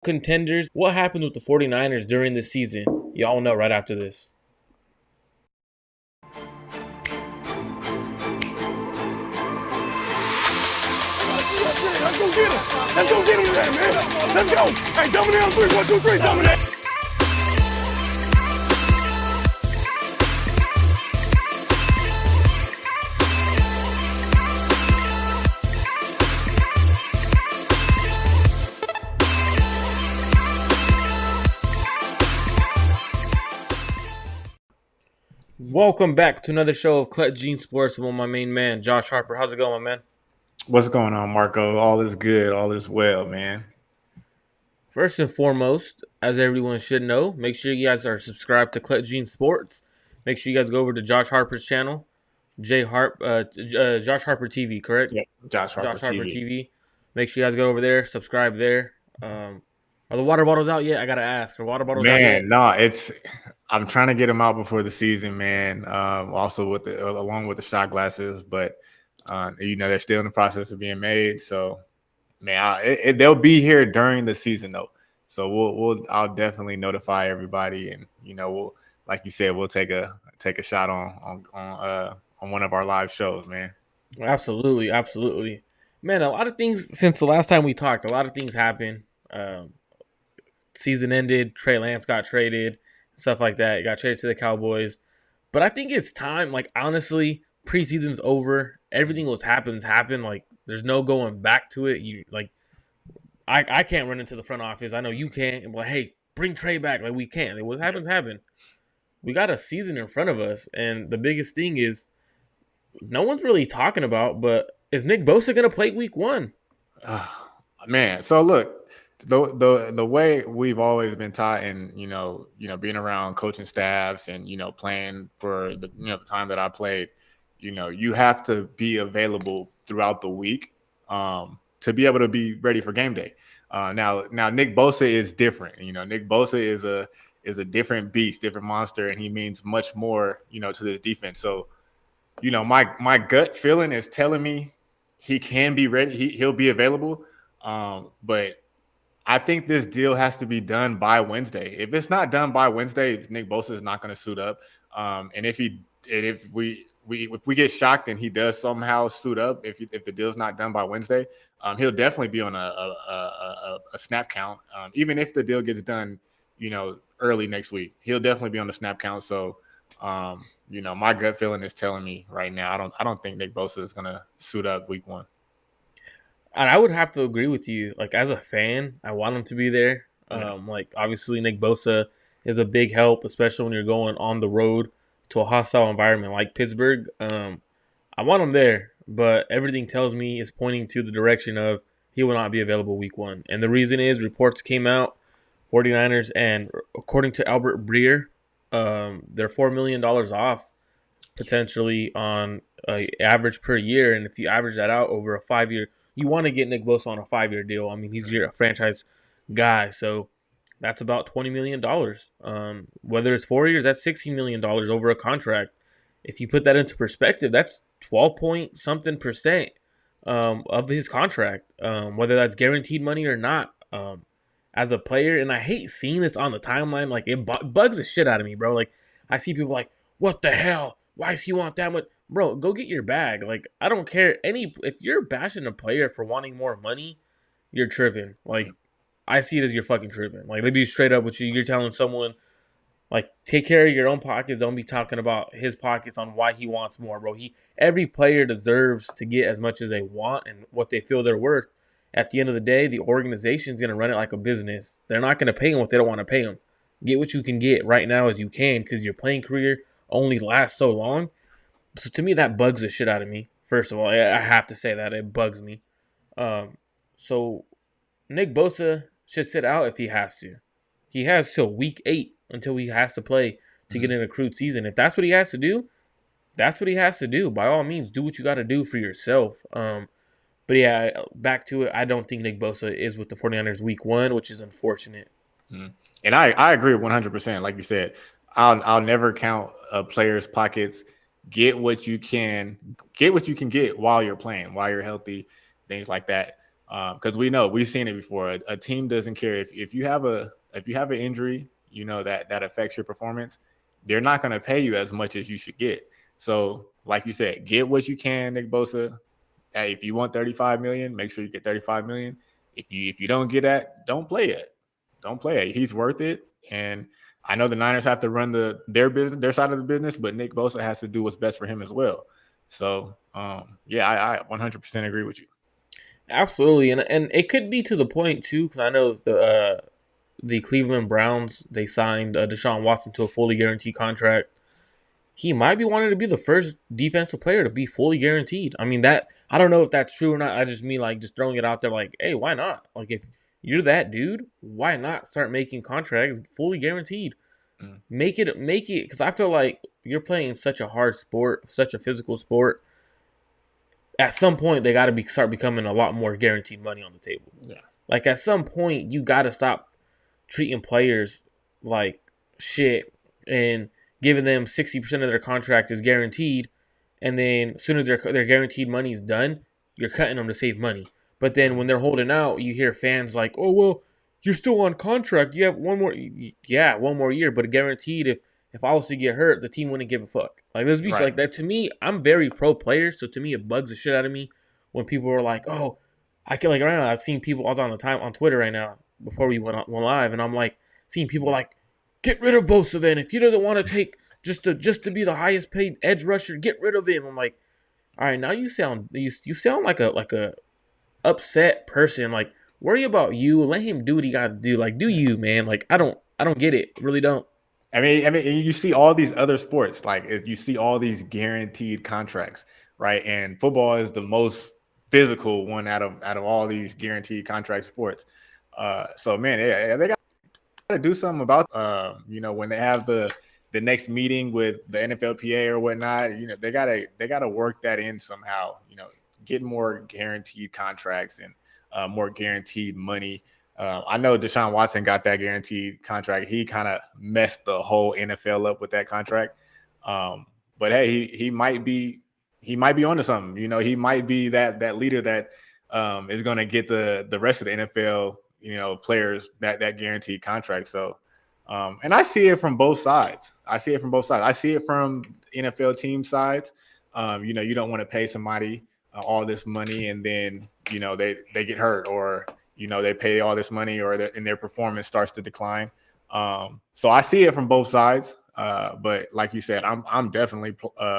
Contenders. What happened with the 49ers during the season? Y'all know right after this. Let's go get him. Let's go get him today, man. Let's go. Hey, double down 3. 1, 2, 3. Double down. Welcome back to another show of Clutch Gene Sports with my main man, Josh Harper. How's it going, my man? What's going on, Marco? All is good. All is well, man. First and foremost, as everyone should know, make sure you guys are subscribed to Clutch Gene Sports. Make sure you guys go over to Josh Harper's channel, Josh Harper TV, correct? Yep, Josh Harper TV. Make sure you guys go over there, subscribe there. Are the water bottles out yet? I gotta ask. Are water bottles out yet? No, I'm trying to get them out before the season, man. Also along with the shot glasses, but they're still in the process of being made. So, man, they'll be here during the season though. So I'll definitely notify everybody, and we'll, like you said, we'll take a shot on one of our live shows, man. Absolutely, man. A lot of things since the last time we talked. A lot of things happened. Season ended. Trey Lance got traded, stuff like that. He got traded to the Cowboys. But I think it's time. Like, honestly, preseason's over. Everything what's happened. Like, there's no going back to it. I can't run into the front office. I know you can't. And be like, hey, bring Trey back. Like, we can't. Like, what happens, happened. We got a season in front of us. And the biggest thing is no one's really talking about, but is Nick Bosa going to play week 1? Man, so look. The way we've always been taught, and being around coaching staffs and playing for the time that I played, you have to be available throughout the week to be able to be ready for game day. Now Nick Bosa is different. Nick Bosa is a different beast, different monster, and he means much more to this defense. So my gut feeling is telling me he can be ready. He'll be available, but I think this deal has to be done by Wednesday. If it's not done by Wednesday, Nick Bosa is not going to suit up. And if we get shocked and he does somehow suit up, if the deal's not done by Wednesday, he'll definitely be on a snap count. Even if the deal gets done, early next week, he'll definitely be on the snap count. So, my gut feeling is telling me right now, I don't think Nick Bosa is going to suit up week 1. And I would have to agree with you. Like, as a fan, I want him to be there. Like, obviously, Nick Bosa is a big help, especially when you're going on the road to a hostile environment like Pittsburgh. I want him there, but everything tells me is pointing to the direction of he will not be available week 1. And the reason is reports came out, 49ers, and according to Albert Breer, they're $4 million off potentially on average per year. And if you average that out over a 5-year, you want to get Nick Bosa on a 5-year deal. I mean, he's your franchise guy, so that's about $20 million. Whether it's 4 years, that's $16 million over a contract. If you put that into perspective, that's 12 point something percent of his contract, whether that's guaranteed money or not. As a player, and I hate seeing this on the timeline, like it bugs the shit out of me, bro. Like, I see people like, what the hell? Why does he want that much? Bro, go get your bag. Like, I don't care. If you're bashing a player for wanting more money, you're tripping. Like, I see it as you're fucking tripping. Like, let me be straight up with you. You're telling someone, like, take care of your own pockets. Don't be talking about his pockets on why he wants more, bro. Every player deserves to get as much as they want and what they feel they're worth. At the end of the day, the organization's going to run it like a business. They're not going to pay him what they don't want to pay him. Get what you can get right now as you can, because your playing career only lasts so long. So to me, that bugs the shit out of me. First of all, I have to say that. It bugs me. So Nick Bosa should sit out if he has to. He has till week 8 until he has to play to get an accrued season. If that's what he has to do, that's what he has to do. By all means, do what you got to do for yourself. But yeah, back to it. I don't think Nick Bosa is with the 49ers week 1, which is unfortunate. And I agree 100%. Like you said, I'll never count a player's pockets. Get what you can get while you're playing, while you're healthy, things like that. Because we've seen it before. A team doesn't care if you have an injury, that affects your performance. They're not going to pay you as much as you should get. So, like you said, get what you can, Nick Bosa. Hey, if you want 35 million, make sure you get 35 million. If you don't get that, don't play it. Don't play it. He's worth it. And I know the Niners have to run their side of the business, but Nick Bosa has to do what's best for him as well. So, yeah, I 100% agree with you. Absolutely, and it could be to the point too, because I know the Cleveland Browns, they signed Deshaun Watson to a fully guaranteed contract. He might be wanting to be the first defensive player to be fully guaranteed. I mean, that I don't know if that's true or not. I just mean like just throwing it out there, like, hey, why not? Like, if you're that dude, why not start making contracts fully guaranteed? Make it, because I feel like you're playing such a hard sport, such a physical sport. At some point, they got to start becoming a lot more guaranteed money on the table. Yeah. Like, at some point, you got to stop treating players like shit and giving them 60% of their contract is guaranteed, and then as soon as their guaranteed money is done, you're cutting them to save money. But then when they're holding out, you hear fans like, "Oh well, you're still on contract. You have one more, yeah, one more year, but guaranteed. If I was to get hurt, the team wouldn't give a fuck." Like, let's be like that. To me, I'm very pro players, so to me, it bugs the shit out of me when people are like, "Oh, I can," like right now. I've seen people. I was on Twitter right now before we went live, and I'm like seeing people like, "Get rid of Bosa then. If he doesn't want to take just to be the highest paid edge rusher, get rid of him." I'm like, all right, now you sound like a upset person. Like, worry about you. Let him do what he got to do. Like, do you, man? Like, I don't get it. Really don't. I mean, you see all these other sports, like you see all these guaranteed contracts, right? And football is the most physical one out of all these guaranteed contract sports. So man, they got to do something about, when they have the next meeting with the NFLPA or whatnot. They gotta work that in somehow. Get more guaranteed contracts and more guaranteed money. I know Deshaun Watson got that guaranteed contract. He kind of messed the whole NFL up with that contract. But hey, he might be onto something. He might be that leader that is going to get the rest of the NFL players that guaranteed contract. So, and I see it from both sides. I see it from NFL team sides. You don't want to pay somebody all this money and then they get hurt, or they pay all this money, or and their performance starts to decline. So I see it from both sides. But like you said, I'm definitely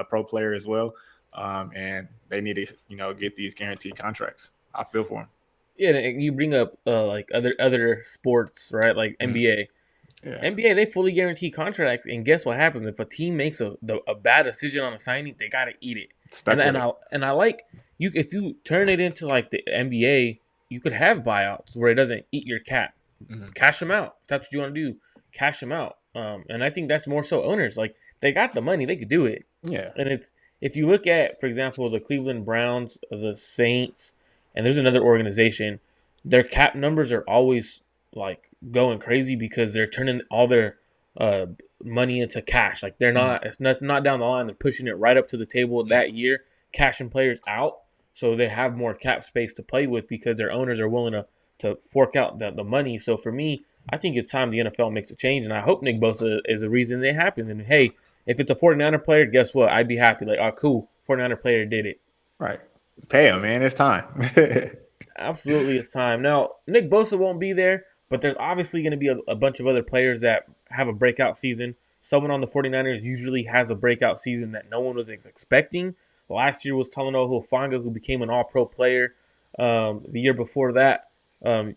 pro player as well. And they need to get these guaranteed contracts. I feel for them. Yeah, and you bring up like other sports, right? Like NBA. Yeah. NBA, they fully guarantee contracts, and guess what happens if a team makes a bad decision on a signing? They gotta eat it. And I like you if you turn it into like the NBA, you could have buyouts where it doesn't eat your cap. Cash them out. If that's what you want to do, cash them out. And I think that's more so owners. Like, they got the money, they could do it. Yeah. And it's, if you look at, for example, the Cleveland Browns, the Saints, and there's another organization, their cap numbers are always like going crazy because they're turning all their money into cash. Like, they're not, it's not down the line. They're pushing it right up to the table that year, cashing players out. So they have more cap space to play with because their owners are willing to fork out the money. So for me, I think it's time the NFL makes a change, and I hope Nick Bosa is the reason it happens. And hey, if it's a 49er player, guess what? I'd be happy. Like, oh, cool, 49er player did it. Right. Pay him, man. It's time. Absolutely, it's time. Now, Nick Bosa won't be there, but there's obviously going to be a bunch of other players that have a breakout season. Someone on the 49ers usually has a breakout season that no one was expecting. Last year was Talanoa Hufanga, who became an all-pro player. The year before that,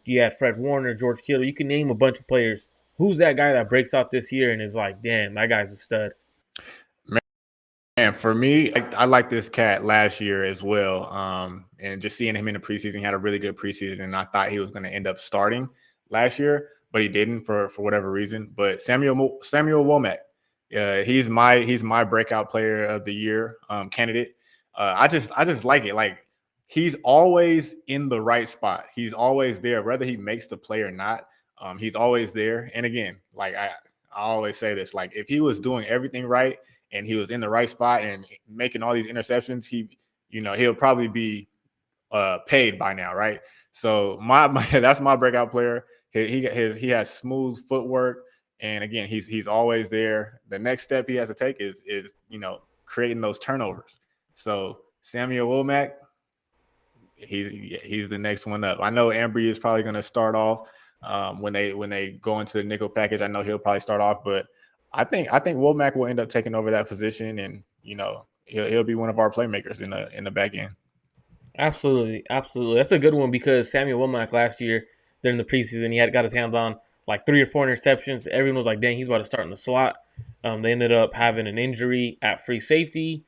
you had Fred Warner, George Kittle. You can name a bunch of players. Who's that guy that breaks out this year and is like, damn, that guy's a stud? Man, for me, I like this cat last year as well. And just seeing him in the preseason, he had a really good preseason, and I thought he was going to end up starting last year, but he didn't for whatever reason. But Samuel Womack, he's my breakout player of the year candidate. I just like it. Like, he's always in the right spot. He's always there, whether he makes the play or not. He's always there. And again, like I always say this, like, if he was doing everything right and he was in the right spot and making all these interceptions, he'll probably be paid by now, right? So my that's my breakout player. He has smooth footwork, and again, he's always there. The next step he has to take is creating those turnovers. So Samuel Womack, he's the next one up. I know Ambry is probably going to start off when they go into the nickel package. I know he'll probably start off, but I think Womack will end up taking over that position, and he'll be one of our playmakers in the back end. Absolutely, absolutely. That's a good one because Samuel Womack last year during the preseason he had got his hands on like 3 or 4 interceptions. Everyone was like, "Dang, he's about to start in the slot." They ended up having an injury at free safety,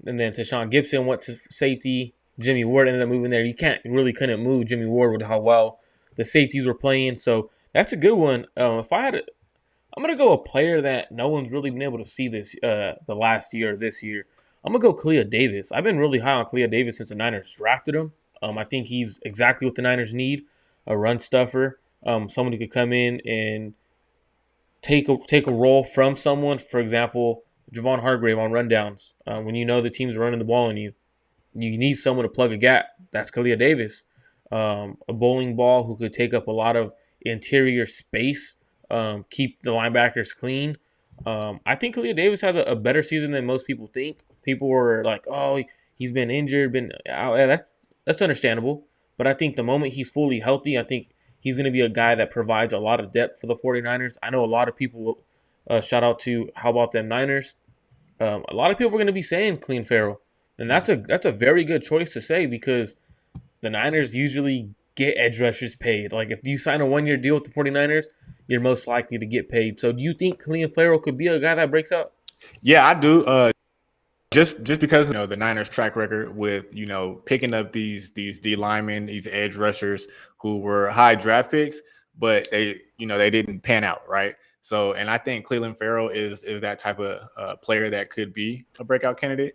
and then Tashawn Gibson went to safety. Jimmy Ward ended up moving there. You really couldn't move Jimmy Ward with how well the safeties were playing. So that's a good one. If I had, I'm gonna go a player that no one's really been able to see the last year or this year. I'm gonna go Clea Davis. I've been really high on Clea Davis since the Niners drafted him. I think he's exactly what the Niners need: a run stuffer, someone who could come in and take a role from someone. For example, Javon Hargrave on rundowns. When you know the team's running the ball on you, you need someone to plug a gap. That's Kalia Davis, a bowling ball who could take up a lot of interior space, keep the linebackers clean. I think Kalia Davis has a better season than most people think. People were like, "Oh, he's been injured, been out." Yeah, that's understandable. But I think the moment he's fully healthy, I think he's going to be a guy that provides a lot of depth for the 49ers. I know a lot of people will shout out to how about them Niners. A lot of people are going to be saying Clean Farrell. And that's a very good choice to say because the Niners usually get edge rushers paid. Like if you sign a 1-year deal with the 49ers, you're most likely to get paid. So do you think Clelin Ferrell could be a guy that breaks out? Yeah, I do. Just because the Niners track record with picking up these D linemen, these edge rushers who were high draft picks, but they didn't pan out, right? So, and I think Clelin Ferrell is that type of player that could be a breakout candidate.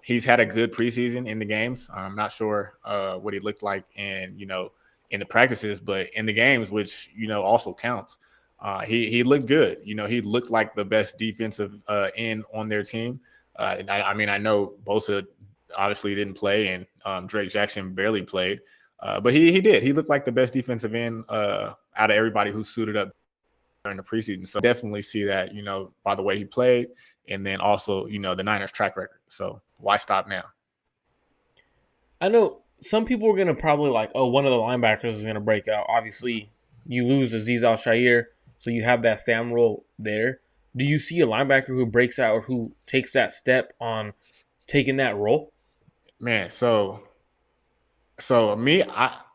He's had a good preseason in the games. I'm not sure what he looked like in the practices, but in the games, which also counts. He looked good. He looked like the best defensive end on their team. I mean, I know Bosa obviously didn't play, and Drake Jackson barely played, but he did. He looked like the best defensive end out of everybody who suited up during the preseason. So definitely see that, by the way he played, and then also, the Niners track record. So why stop now? I know some people are going to probably like, oh, one of the linebackers is going to break out. Obviously, you lose Aziz Al-Shaair, so you have that Sam role there. Do you see a linebacker who breaks out or who takes that step on taking that role? Man,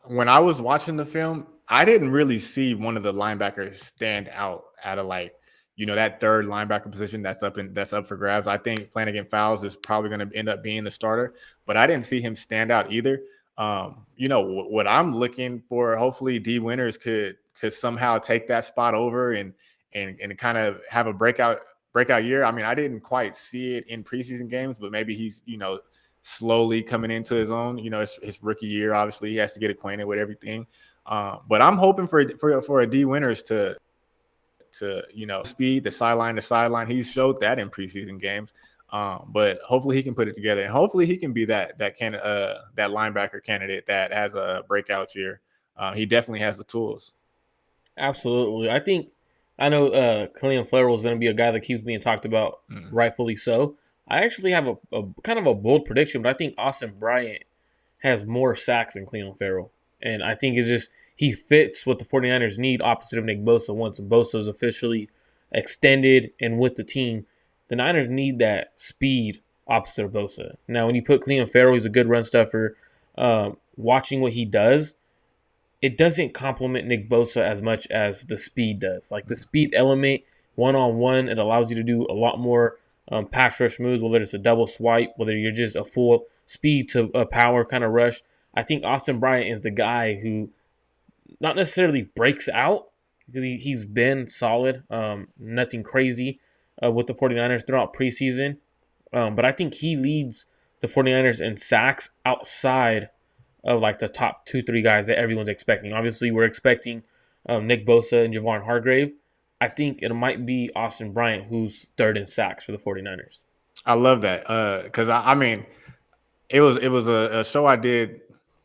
when I was watching the film, I didn't really see one of the linebackers stand out of that third linebacker position that's up for grabs. I think Flanagan Fowles is probably going to end up being the starter, but I didn't see him stand out either. What I'm looking for, hopefully D Winters could somehow take that spot over and kind of have a breakout year. I mean, I didn't quite see it in preseason games, but maybe he's slowly coming into his own. His rookie year, obviously he has to get acquainted with everything. But I'm hoping for a D Winters to speed the sideline to sideline. He showed that in preseason games. But hopefully he can put it together, and hopefully he can be that linebacker candidate that has a breakout year. He definitely has the tools. Absolutely. I know Khalil Ferrell is going to be a guy that keeps being talked about, rightfully so. I actually have a kind of a bold prediction, but I think Austin Bryant has more sacks than Clelin Ferrell. And I think it's just he fits what the 49ers need opposite of Nick Bosa. Once Bosa is officially extended and with the team, the Niners need that speed opposite of Bosa. Now, when you put Clelin Ferrell, he's a good run stuffer. Watching what he does, it doesn't complement Nick Bosa as much as the speed does. Like the speed element, one-on-one, it allows you to do a lot more pass rush moves, whether it's a double swipe, whether you're just a full speed to a power kind of rush. I think Austin Bryant is the guy who not necessarily breaks out because he's been solid, nothing crazy with the 49ers throughout preseason. But I think he leads the 49ers in sacks outside of like the top 2-3 guys that everyone's expecting. Obviously, we're expecting Nick Bosa and Javon Hargrave. I think it might be Austin Bryant who's third in sacks for the 49ers. I love that because I mean, it was a show I did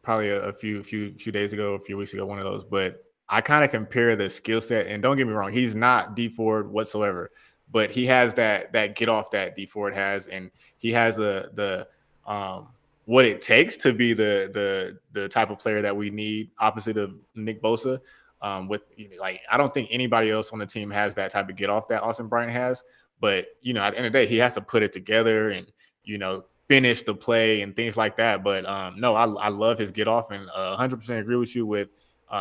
probably a few days ago, a few weeks ago, one of those. But I kind of compare the skill set, and don't get me wrong, he's not D Ford whatsoever, but he has that get off that D Ford has, and he has the what it takes to be the type of player that we need opposite of Nick Bosa. With like, I don't think anybody else on the team has that type of get off that Austin Bryant has. But at the end of the day, he has to put it together and finish the play and things like that. But no, I love his get off, and 100% agree with you. With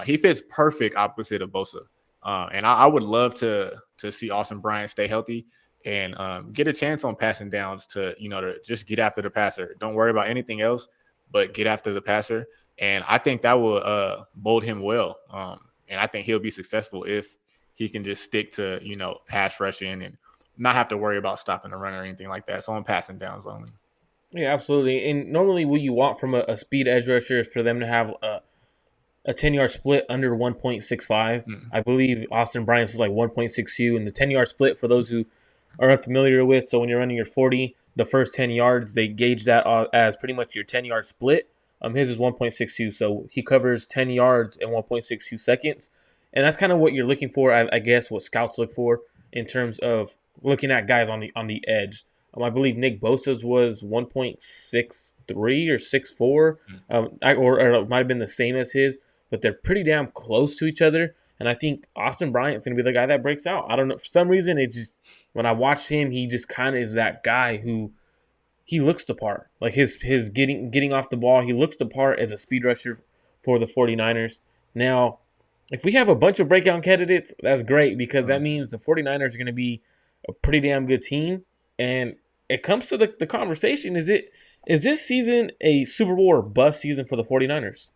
he fits perfect opposite of Bosa, and I would love to see Austin Bryant stay healthy and get a chance on passing downs to just get after the passer. Don't worry about anything else, but get after the passer. And I think that will bode him well. And I think he'll be successful if he can just stick to pass rushing and not have to worry about stopping the run or anything like that. So on passing downs only. Yeah, absolutely. And normally, what you want from a speed edge rusher is for them to have a 10-yard split under 1.65. I believe Austin Bryant's is like 1.62, and the 10-yard split, for those who are unfamiliar with, so when you're running your 40, the first 10 yards, they gauge that as pretty much your 10-yard split. His is 1.62, so he covers 10 yards in 1.62 seconds. And that's kind of what you're looking for, I guess, what scouts look for in terms of looking at guys on the edge. I believe Nick Bosa's was 1.63 or 6.4, or it might have been the same as his, but they're pretty damn close to each other. And I think Austin Bryant's going to be the guy that breaks out. I don't know. For some reason, it just, when I watch him, he just kind of is that guy who he looks the part. Like his getting off the ball, he looks the part as a speed rusher for the 49ers. Now, if we have a bunch of breakout candidates, that's great, because that means the 49ers are going to be a pretty damn good team. And it comes to the conversation, is this season a Super Bowl or bust season for the 49ers?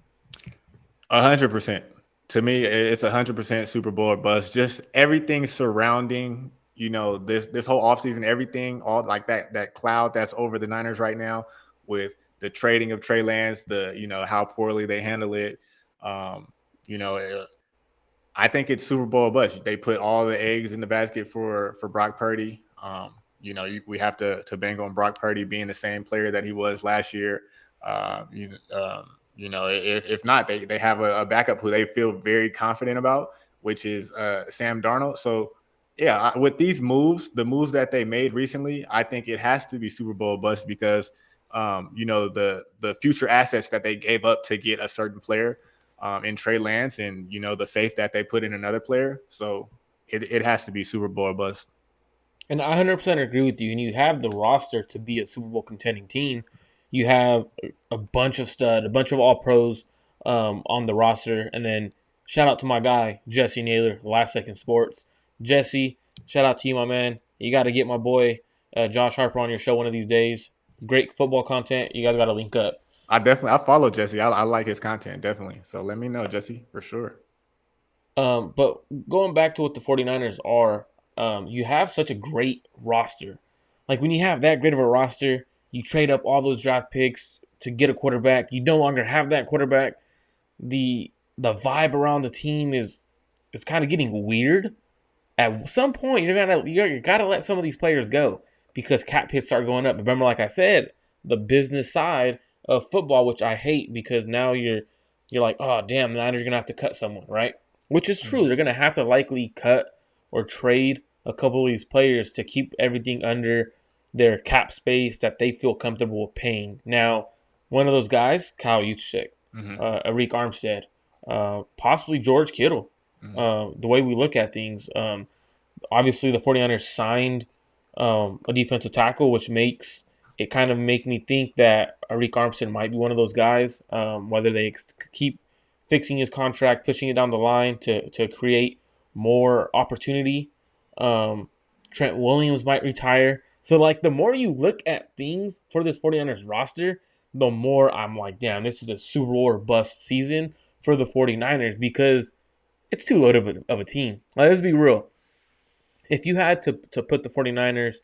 100%. To me, it's 100% Super Bowl or bust. Just everything surrounding, this whole offseason, everything, all like that cloud that's over the Niners right now with the trading of Trey Lance, how poorly they handle it. I think it's Super Bowl or bust. They put all the eggs in the basket for Brock Purdy. We have to bang on Brock Purdy being the same player that he was last year. If not, they have a backup who they feel very confident about, which is Sam Darnold. So, yeah, with these moves, the moves that they made recently, I think it has to be Super Bowl bust because, the future assets that they gave up to get a certain player in Trey Lance and, the faith that they put in another player. So it has to be Super Bowl bust. And I 100% agree with you. And you have the roster to be a Super Bowl contending team. You have a bunch of stud, a bunch of all-pros on the roster. And then shout out to my guy, Jesse Naylor, Last Second Sports. Jesse, shout out to you, my man. You got to get my boy Josh Harper on your show one of these days. Great football content. You guys got to link up. I follow Jesse. I like his content, definitely. So let me know, Jesse, for sure. But going back to what the 49ers are, you have such a great roster. Like when you have that great of a roster, you trade up all those draft picks to get a quarterback. You no longer have that quarterback. The vibe around the team is kind of getting weird. At some point, you gotta let some of these players go because cap hits start going up. Remember, like I said, the business side of football, which I hate, because now you're like, oh damn, the Niners are gonna have to cut someone, right? Which is true. They're gonna have to likely cut or trade a couple of these players to keep everything under their cap space that they feel comfortable with paying. Now, one of those guys, Kyle Juszczyk, Arik Armstead, possibly George Kittle. The way we look at things, obviously the 49ers signed a defensive tackle, which makes it kind of make me think that Arik Armstead might be one of those guys, whether they keep fixing his contract, pushing it down the line to create more opportunity. Trent Williams might retire. So, like, the more you look at things for this 49ers roster, the more I'm like, damn, this is a Super Bowl or bust season for the 49ers because it's too loaded of a team. Like, let's be real. If you had to put the 49ers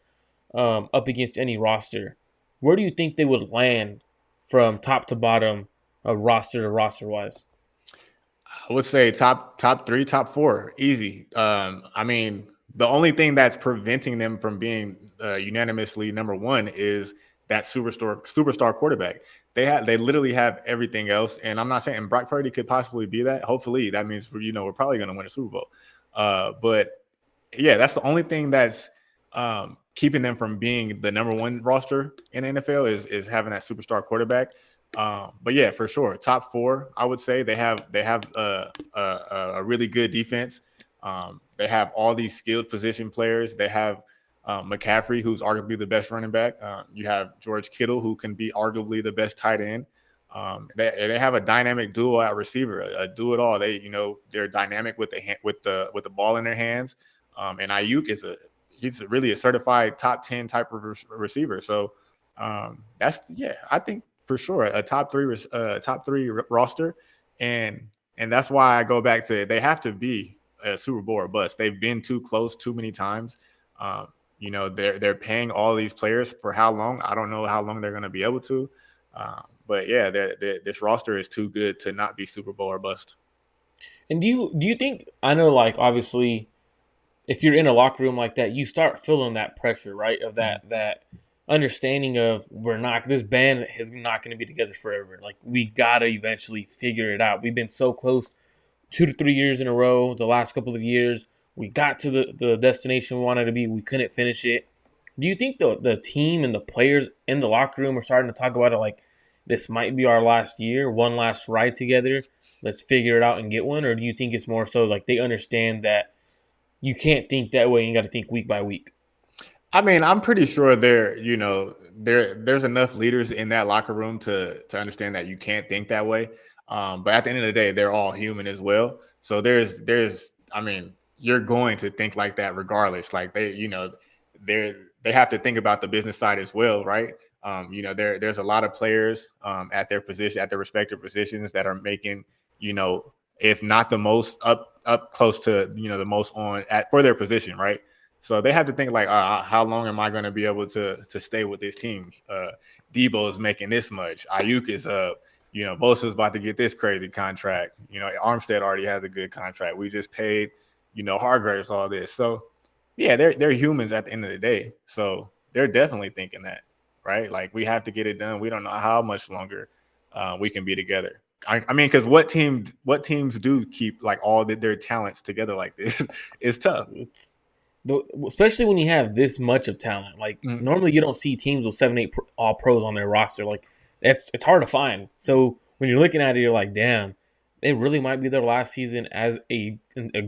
up against any roster, where do you think they would land from top to bottom, roster to roster-wise? I would say top 3, top 4, easy. I mean, the only thing that's preventing them from being unanimously number one is that superstar quarterback. they literally have everything else. And I'm not saying Brock Purdy could possibly be that. Hopefully, that means we're probably going to win a Super Bowl. But yeah, that's the only thing that's keeping them from being the number one roster in the NFL is having that superstar quarterback. But yeah, for sure, top four, I would say they have a really good defense. They have all these skilled position players. They have McCaffrey, who's arguably the best running back. You have George Kittle, who can be arguably the best tight end. They have a dynamic duo at receiver, a do it all. They're dynamic with the ball in their hands. And Ayuk he's really a certified top 10 type of receiver. So I think for sure a top three roster, and that's why I go back to they have to be a Super Bowl or bust. They've been too close too many times. They're paying all these players for how long? I don't know how long they're going to be able to. But yeah, this roster is too good to not be Super Bowl or bust. And do you think, I know, like, obviously, if you're in a locker room like that, you start feeling that pressure, right? Of that understanding of this band is not going to be together forever. Like, we got to eventually figure it out. We've been so close 2 to 3 years in a row, the last couple of years. We got to the destination we wanted to be. We couldn't finish it. Do you think the team and the players in the locker room are starting to talk about it like, this might be our last year, one last ride together, let's figure it out and get one? Or do you think it's more so like they understand that you can't think that way and you got to think week by week? I mean, I'm pretty sure there's enough leaders in that locker room to understand that you can't think that way. But at the end of the day, they're all human as well. So I mean, you're going to think like that regardless. Like they have to think about the business side as well, right? There's a lot of players at their respective positions that are making, if not the most up close to, the most for their position, right? So they have to think like, how long am I going to be able to stay with this team? Debo is making this much. Ayuk is Bosa's about to get this crazy contract. Armstead already has a good contract. We just paid, Hargraves all this. So yeah, they're humans at the end of the day. So they're definitely thinking that, right? Like, we have to get it done. We don't know how much longer we can be together. I mean, because what teams do keep like all their talents together like this? It's tough. Especially when you have this much of talent. Like, normally you don't see teams with 7-8 all pros on their roster. Like, it's hard to find. So when you're looking at it, you're like, damn, it really might be their last season as a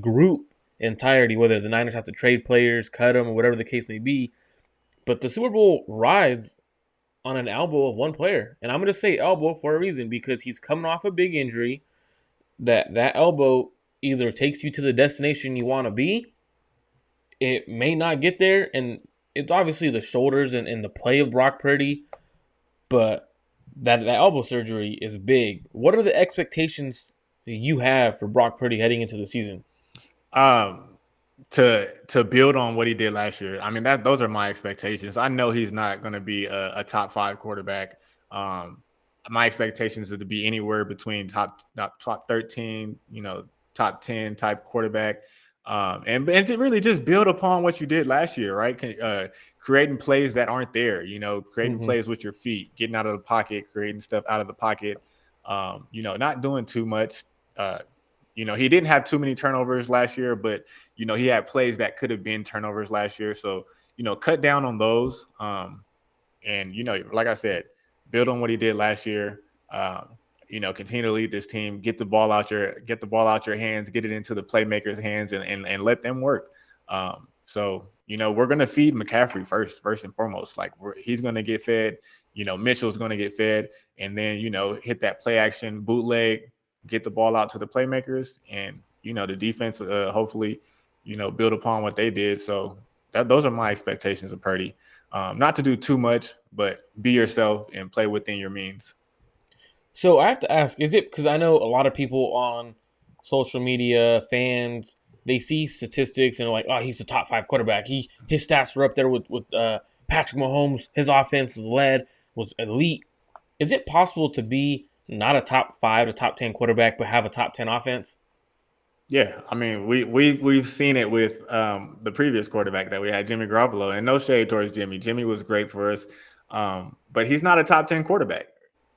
group entirety, whether the Niners have to trade players, cut them, or whatever the case may be. But the Super Bowl rides on an elbow of one player. And I'm going to say elbow for a reason, because he's coming off a big injury. That elbow either takes you to the destination you want to be, it may not get there, and it's obviously the shoulders and the play of Brock Purdy, but that elbow surgery is big. What are the expectations that you have for Brock Purdy heading into the season? To build on what he did last year. I mean, those are my expectations. I know he's not going to be a top 5 quarterback. My expectations is to be anywhere between top 13, top 10 type quarterback. And to really just build upon what you did last year, right? Creating plays that aren't there, creating plays with your feet, getting out of the pocket, creating stuff out of the pocket, not doing too much. He didn't have too many turnovers last year, but, he had plays that could have been turnovers last year. So, cut down on those. And, like I said, build on what he did last year. Continue to lead this team, get the ball out your hands, get it into the playmakers' hands, and let them work. So we're going to feed McCaffrey first and foremost. Like, he's going to get fed. Mitchell's going to get fed, and then hit that play action bootleg, get the ball out to the playmakers, and the defense hopefully build upon what they did. So those are my expectations of Purdy. Not to do too much, but be yourself and play within your means. So I have to ask, is it because I know a lot of people on social media, fans, they see statistics and they're like, oh, he's the top 5 quarterback. His stats were up there with Patrick Mahomes. His offense was elite. Is it possible to be not a top 5 to top 10 quarterback, but have a top 10 offense? Yeah, I mean, we've seen it with the previous quarterback that we had, Jimmy Garoppolo, and no shade towards Jimmy. Jimmy was great for us, but he's not a top 10 quarterback.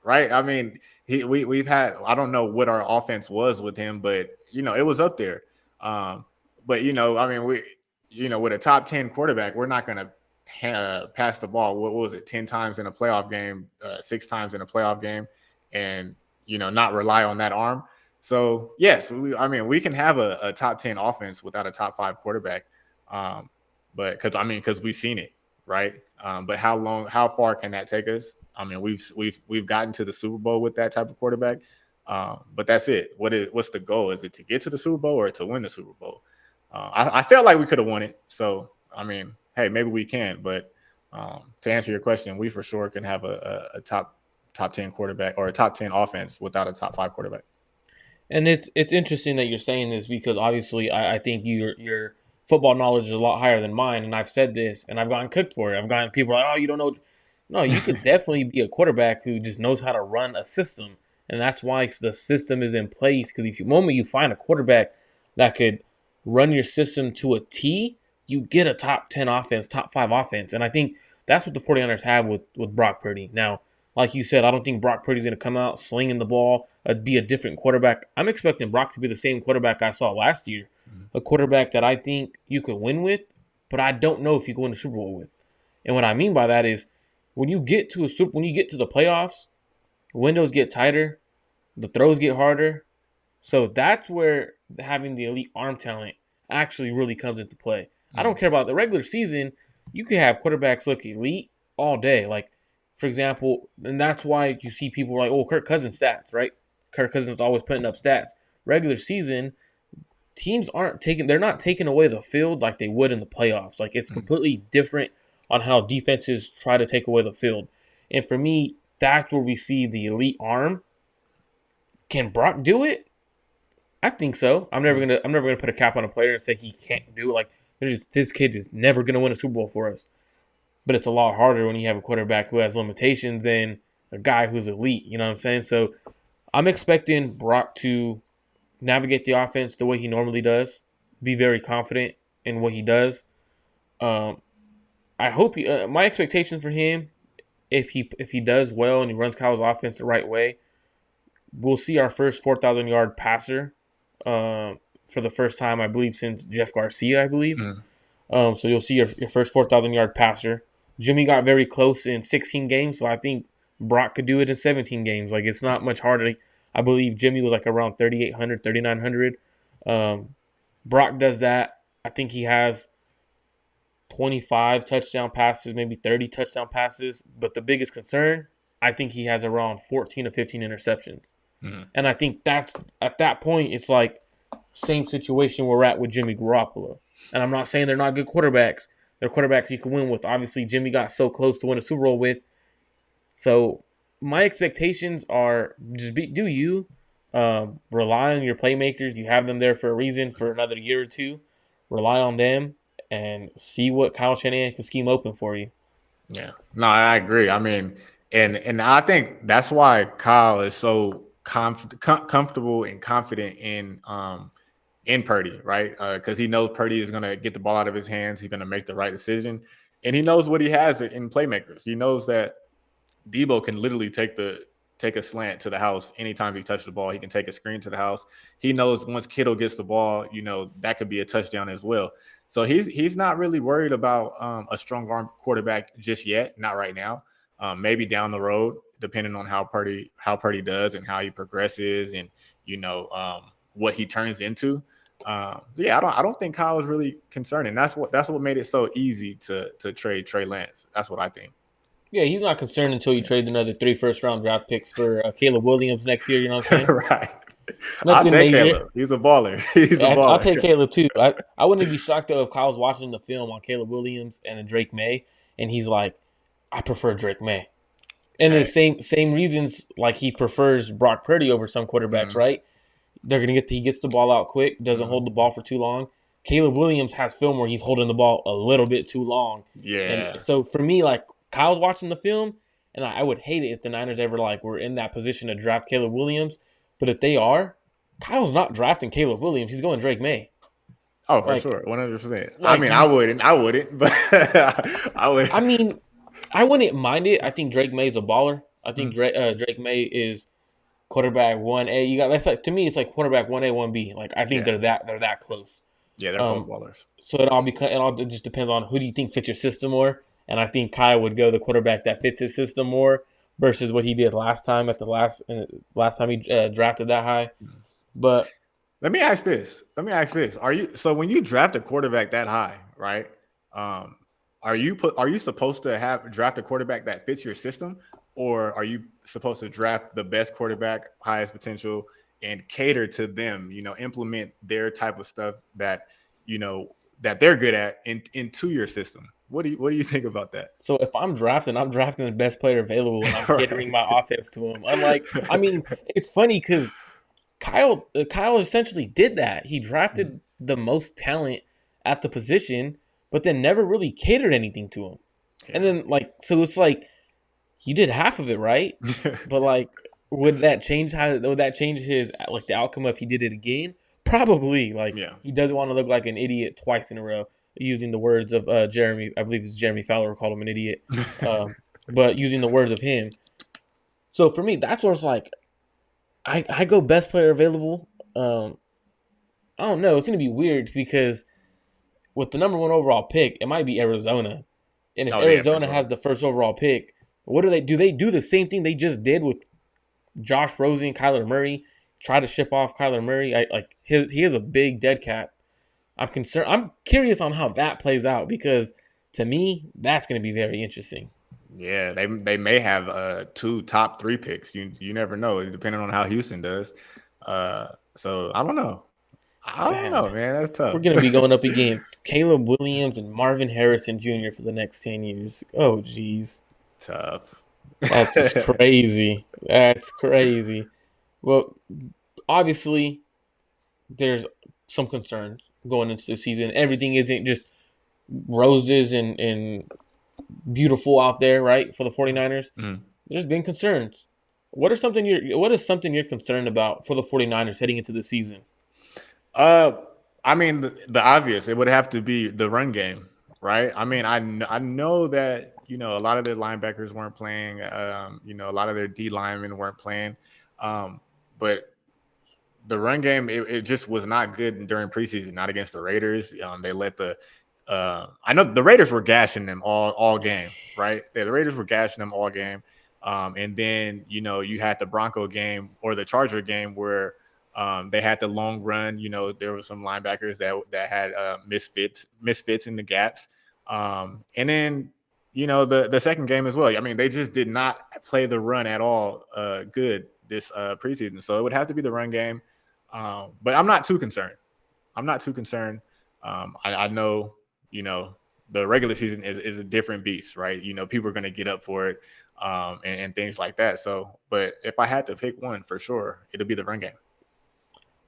right? I mean, we've had, I don't know what our offense was with him, but it was up there. Um, but I mean, with a top 10 quarterback, we're not going to pass the ball. What was it, 10 times in a playoff game, 6 times in a playoff game, and not rely on that arm. So yes, I mean, we can have a top 10 offense without a top 5 quarterback. Um, but because we've seen it, right? But how far can that take us? I mean, we've gotten to the Super Bowl with that type of quarterback, but that's it. What's the goal? Is it to get to the Super Bowl or to win the Super Bowl? I felt like we could have won it. So I mean, hey, maybe we can. But to answer your question, we for sure can have a top 10 quarterback or a top 10 offense without a top 5 quarterback. And it's interesting that you're saying this because obviously I think your football knowledge is a lot higher than mine, and I've said this and I've gotten cooked for it. I've gotten people like, oh, you don't know. No, you could definitely be a quarterback who just knows how to run a system, and that's why the system is in place. Because if the moment you find a quarterback that could run your system to a T, you get a top 10 offense, top 5 offense, and I think that's what the 49ers have with Brock Purdy. Now, like you said, I don't think Brock Purdy's going to come out slinging the ball, be a different quarterback. I'm expecting Brock to be the same quarterback I saw last year, a quarterback that I think you could win with, but I don't know if you go win the Super Bowl with. And what I mean by that is when you get to the playoffs, windows get tighter, the throws get harder. So that's where having the elite arm talent actually really comes into play. I don't care about the regular season. You could have quarterbacks look elite all day. Like, for example, and that's why you see people like, oh, Kirk Cousins stats, right? Kirk Cousins is always putting up stats. Regular season, teams they're not taking away the field like they would in the playoffs. Like, it's completely different on how defenses try to take away the field. And for me, that's where we see the elite arm. Can Brock do it? I think so. I'm never gonna put a cap on a player and say he can't do it. Like, this kid is never gonna win a Super Bowl for us. But it's a lot harder when you have a quarterback who has limitations than a guy who's elite. You know what I'm saying? So I'm expecting Brock to navigate the offense the way he normally does, be very confident in what he does. I hope my expectations for him, if he does well and he runs Kyle's offense the right way, we'll see our first 4,000 yard passer for the first time, I believe, since Jeff Garcia, I believe. So you'll see your first 4,000 yard passer. Jimmy got very close in 16 games, so I think Brock could do it in 17 games. Like, it's not much harder. I believe Jimmy was like around 3,800, 3,900. Brock does that. I think he has 25 touchdown passes, maybe 30 touchdown passes. But the biggest concern, I think he has around 14 to 15 interceptions. And I think that's at that point, it's like same situation we're at with Jimmy Garoppolo. And I'm not saying they're not good quarterbacks. They're quarterbacks you can win with. Obviously, Jimmy got so close to win a Super Bowl with. So my expectations are just do you. Rely on your playmakers. You have them there for a reason for another year or two. Rely on them and see what Kyle Shanahan can scheme open for you. Yeah. No, I agree. I mean, and I think that's why Kyle is so comfortable and confident in Purdy, right? Because he knows Purdy is going to get the ball out of his hands. He's going to make the right decision. And he knows what he has in playmakers. He knows that Debo can literally take a slant to the house anytime he touches the ball. He can take a screen to the house. He knows once Kittle gets the ball, that could be a touchdown as well. So he's not really worried about a strong arm quarterback just yet, not right now. Maybe down the road, depending on how Purdy does and how he progresses and what he turns into. Yeah, I don't think Kyle is really concerned, and that's what made it so easy to trade Trey Lance. That's what I think. Yeah, he's not concerned until you trade another 3 first-round draft picks for Caleb Williams next year. You know what I'm saying? Right. I'll take Caleb. He's a baller. I'll take Caleb too. I wouldn't be shocked though if Kyle's watching the film on Caleb Williams and Drake May, and he's like, "I prefer Drake May," and the same reasons like he prefers Brock Purdy over some quarterbacks, right? He gets the ball out quick, doesn't hold the ball for too long. Caleb Williams has film where he's holding the ball a little bit too long. Yeah. And so for me, like Kyle's watching the film, and I would hate it if the Niners ever were in that position to draft Caleb Williams. But if they are, Kyle's not drafting Caleb Williams. He's going Drake May. Oh, for sure, 100%. I mean, I wouldn't, but I would. I mean, I wouldn't mind it. I think Drake May's a baller. I think Drake May is quarterback 1A. You got that's like to me, it's like quarterback 1A, 1B. Like I think Yeah. they're that close. Yeah, they're both Um, ballers. so it just depends on who do you think fits your system more. And I think Kyle would go the quarterback that fits his system more versus what he did last time at the last time he drafted that high. But Let me ask this. Are you so when you draft a quarterback that high, right? Are you supposed to draft a quarterback that fits your system, or are you supposed to draft the best quarterback, highest potential, and cater to them? Implement their type of stuff that that they're good at into your system. What do you think about that? so if I'm drafting the best player available, and I'm catering Right. my offense to him. Unlike, I mean, it's funny because Kyle essentially did that. He drafted the most talent at the position, but then never really catered anything to him. And Yeah. then so it's like you did half of it right, but like would that change his like the outcome if he did it again? Probably. Like Yeah. he doesn't want to look like an idiot twice in a row. Using the words of Jeremy, I believe it's Jeremy Fowler called him an idiot, but using the words of him. So for me, that's where it's like I go best player available. I don't know. It's gonna be weird because with the number one overall pick, it might be Arizona, and if Oh yeah, for Arizona sure. has the first overall pick, what do they do? They do the same thing they just did with Josh Rosen, Kyler Murray. Try to ship off Kyler Murray. He has a big dead cap. I'm concerned. I'm curious on how that plays out because to me, that's going to be very interesting. Yeah, they may have two top three picks. You never know, depending on how Houston does. So I don't know. I don't Man, know, man. That's we're tough. going to be going up against Caleb Williams and Marvin Harrison Jr. for the next 10 years. Oh, geez. Tough. That's just crazy. That's crazy. Well, obviously, there's some concerns going into the season. Everything isn't just roses and beautiful out there, right? For the 49ers. Mhm. There's been concerns. What is something you're concerned about for the 49ers heading into the season? Uh, I mean the obvious. It would have to be the run game, right? I mean, I know that a lot of their linebackers weren't playing. A lot of their D linemen weren't playing. But the run game, it just was not good during preseason. Not against the Raiders. They let the I know the Raiders were gashing them all game, right? The Raiders were gashing them all game. And then you had the Bronco game or the Charger game where they had the long run. There were some linebackers that had misfits in the gaps. And then the second game as well. I mean, they just did not play the run at all good this preseason. So it would have to be the run game. But I'm not too concerned. I know the regular season is a different beast, right? People are going to get up for it and things like that. So, but if I had to pick one for sure, it'll be the run game.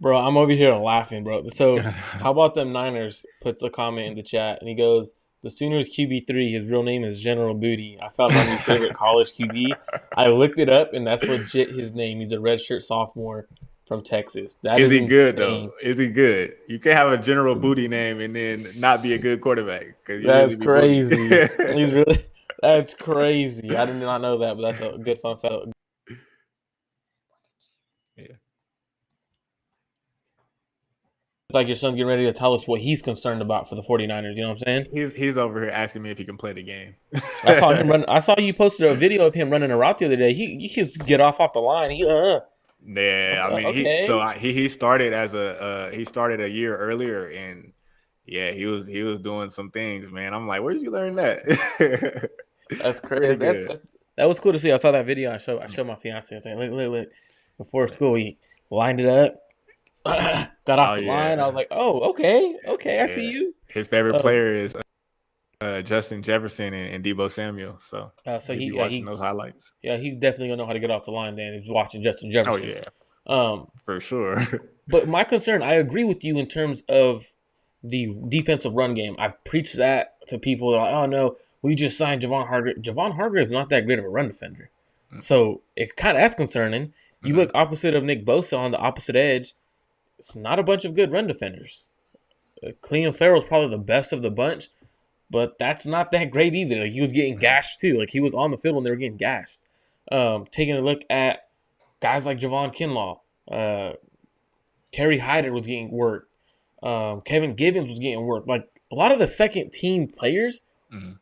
Bro, I'm over here laughing, bro. So, how about them Niners puts a comment in the chat and he goes, the Sooners QB3, his real name is General Booty. I found my new favorite college QB. I looked it up and that's legit his name. He's a redshirt sophomore from Texas. That Is is he good insane. though? Is he good? You can't have a General Booty name and then not be a good quarterback because you That's really be booty. crazy. That's crazy. I did not know that, but that's a good fun fact. Yeah. Like your son's getting ready to tell us what he's concerned about for the 49ers. You know what I'm saying? He's over here asking me if he can play the game. I saw him run. I saw you posted a video of him running a route the other day. He could get off the line. Yeah, I mean, okay. he started he started a year earlier, and yeah, he was doing some things, man. I'm like, where did you learn that? That's Pretty crazy. good. That was cool to see. I saw that video. I showed my fiance. I was like, look. Before school, he lined it up, got off Oh the line. I yeah, was like, oh, okay. I see yeah. you. His favorite Um, player is Justin Jefferson and Debo Samuel. So so he'll be he watching those highlights. he's definitely gonna know how to get off the line. Then he's watching Justin Oh Jefferson. yeah, Um, for sure. but my concern, I agree with you in terms of the defensive run game. I've preached that to people. They're like, oh no, we just signed Javon Hargrave. Javon Hargrave is not that great of a run defender. So it's kind of that's concerning. You look opposite of Nick Bosa on the opposite edge. It's not a bunch of good run defenders. Clelin Ferrell's probably the best of the bunch, but that's not that great either. Like he was getting gashed too. Like he was on the field when they were getting gashed. Taking a look at guys like Javon Kinlaw, Kerry Hyder was getting work. Kevin Givens was getting work. Like a lot of the second team players Mm-hmm.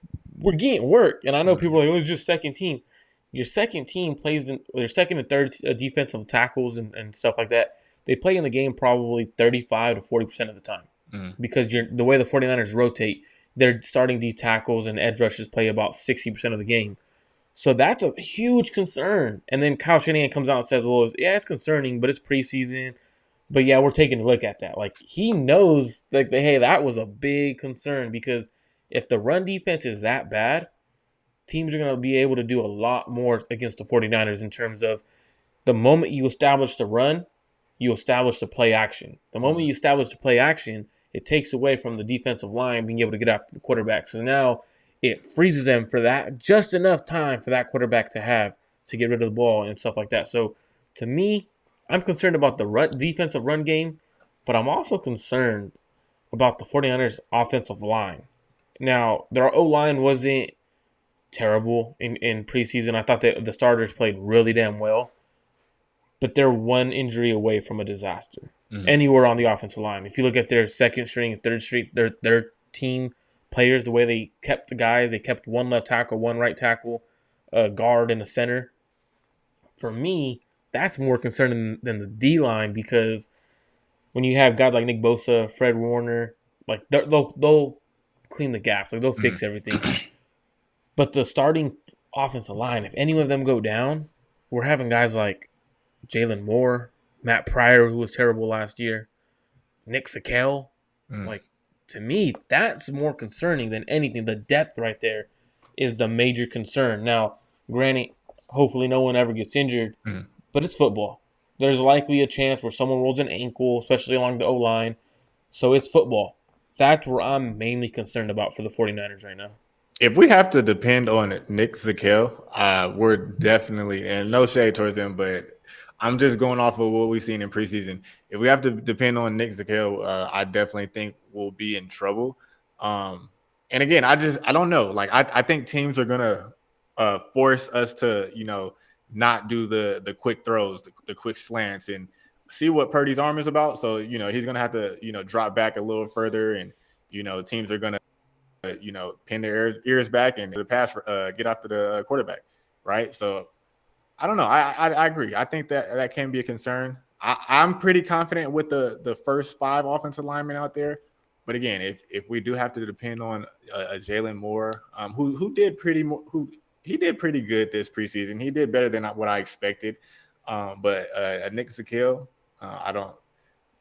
were getting work. And I know people Mm-hmm. are like, oh, it's just second team. Your second team plays in their second and third defensive tackles and stuff like that. They play in the game probably 35 to 40% of the time Mm-hmm. because the way the 49ers rotate, their starting D tackles and edge rushers play about 60% of the game. So that's a huge concern. And then Kyle Shanahan comes out and says, well, yeah, it's concerning, but it's preseason. But yeah, we're taking a look at that. Like he knows, like, hey, that was a big concern because if the run defense is that bad, teams are going to be able to do a lot more against the 49ers in terms of the moment you establish the run, you establish the play action. The moment you establish the play action, it takes away from the defensive line being able to get after the quarterback. So now it freezes them for that just enough time for that quarterback to have to get rid of the ball and stuff like that. So to me, I'm concerned about the defensive run game, but I'm also concerned about the 49ers offensive line. Now, their O-line wasn't terrible in preseason. I thought that the starters played really damn well, but they're one injury away from a disaster Mm-hmm. anywhere on the offensive line. If you look at their second string and third string, their team players, the way they kept the guys, they kept one left tackle, one right tackle, a guard, and a center. For me, that's more concerning than the D line because when you have guys like Nick Bosa, Fred Warner, like they'll clean the gaps, like they'll fix everything. But the starting offensive line, if any of them go down, we're having guys like Jalen Moore, Matt Pryor, who was terrible last year, Nick Sakel. Mm-hmm. Like, to me, that's more concerning than anything. The depth right there is the major concern. Now, granted, hopefully no one ever gets injured, Mm-hmm. but it's football. There's likely a chance where someone rolls an ankle, especially along the O-line. So it's football. That's where I'm mainly concerned about for the 49ers right now. If we have to depend on Nick Zakel, we're definitely, and no shade towards him, but I'm just going off of what we've seen in preseason. If we have to depend on Nick Zakel, I definitely think we'll be in trouble. And again, I don't know. Like I think teams are gonna force us to, not do the quick throws, the quick slants, and see what Purdy's arm is about. So he's gonna have to drop back a little further, and teams are gonna pin their ears back and the pass get after the quarterback, right? So I don't know. I agree. I think that can be a concern. I'm pretty confident with the first 5 offensive linemen out there, but again, if we do have to depend on a Jalen Moore, who did pretty good this preseason. He did better than what I expected. But a Nick Zakel, I don't.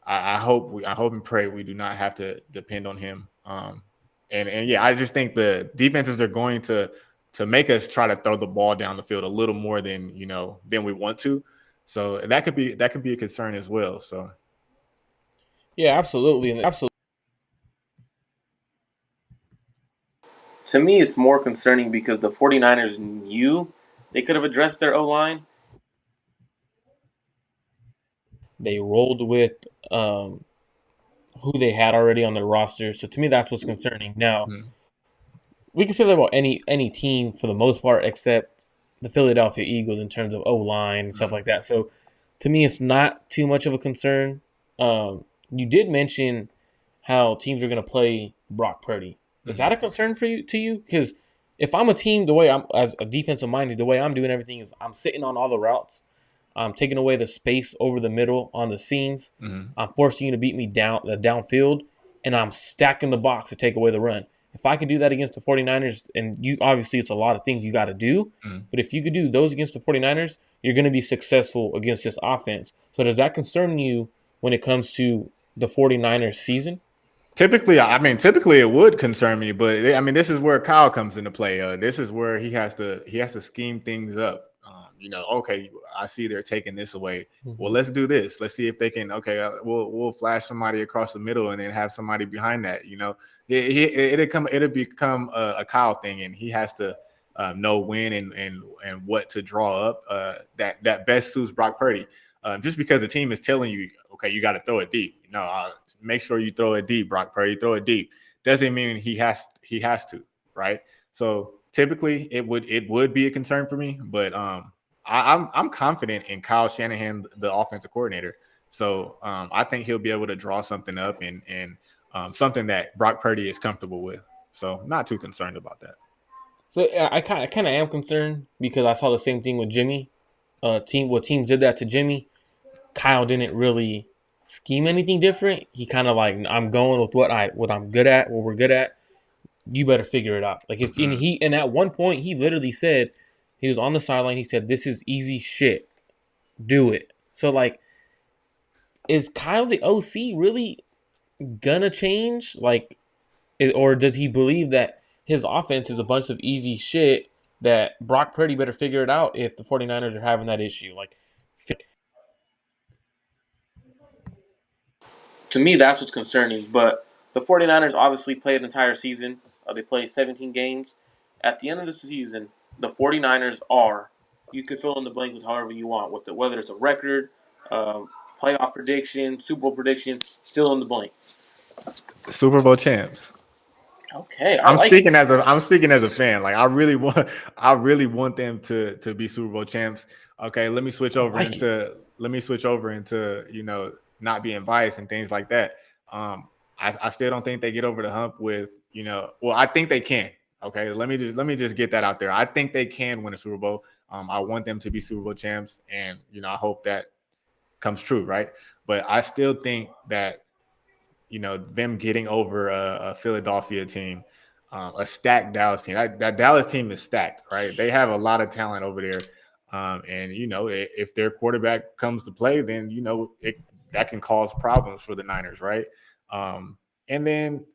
I hope and pray we do not have to depend on him. And yeah, I just think the defenses are going to make us try to throw the ball down the field a little more than we want to. So that could be a concern as well. So Yeah, absolutely. And absolutely. To me, it's more concerning because the 49ers knew they could have addressed their O-line. They rolled with who they had already on their roster. So to me, that's what's concerning. Now, we can say that about any team for the most part, except the Philadelphia Eagles in terms of O-line and stuff like that. So to me, it's not too much of a concern. You did mention how teams are going to play Brock Purdy. Is that a concern for you? Because if I'm a team, the way I'm as a defensive minded, the way I'm doing everything is I'm sitting on all the routes. I'm taking away the space over the middle on the seams. I'm forcing you to beat me downfield, and I'm stacking the box to take away the run. If I could do that against the 49ers, and you obviously it's a lot of things you got to do, but if you could do those against the 49ers, you're going to be successful against this offense. So does that concern you when it comes to the 49ers season? typically it would concern me, but this is where Kyle comes into play. This is where he has to scheme things up. Okay, I see they're taking this away. Well, let's do this. Let's see if they can. Okay, we'll flash somebody across the middle and then have somebody behind that. It'll become a Kyle thing, and he has to know when and what to draw up that best suits Brock Purdy. Just because the team is telling you, okay, you got to throw it deep. Make sure you throw it deep, Brock Purdy. Throw it deep. Doesn't mean he has to, right? So typically it would be a concern for me, but I'm confident in Kyle Shanahan, the offensive coordinator. So I think he'll be able to draw something up and something that Brock Purdy is comfortable with. So not too concerned about that. So I kind of am concerned because I saw the same thing with Jimmy. Teams did that to Jimmy. Kyle didn't really scheme anything different. He kind of like, I'm going with what I'm good at, what we're good at. You better figure it out. Like it's and at one point he literally said, he was on the sideline. He said, "This is easy shit. Do it." So like, is Kyle the OC really gonna change? Like, or does he believe that his offense is a bunch of easy shit that Brock Purdy better figure it out if the 49ers are having that issue? Like, to me, that's what's concerning. But the 49ers obviously played an entire season. They played 17 games. At the end of the season, the 49ers are, you can fill in the blank with however you want, with whether it's a record, playoff prediction, Super Bowl prediction, fill in the blank. Super Bowl champs. Okay, I I'm like it. speaking as a fan. Like I really want them to be Super Bowl champs. Okay, I like it. let me switch over into not being biased and things like that. I still don't think they get over the hump with well, I think they can. Okay, let me just get that out there. I think they can win a Super Bowl. I want them to be Super Bowl champs, and I hope that comes true, right? But I still think that them getting over a Philadelphia team, a stacked Dallas team. That Dallas team is stacked, right? They have a lot of talent over there. And if their quarterback comes to play, then that can cause problems for the Niners, right? And then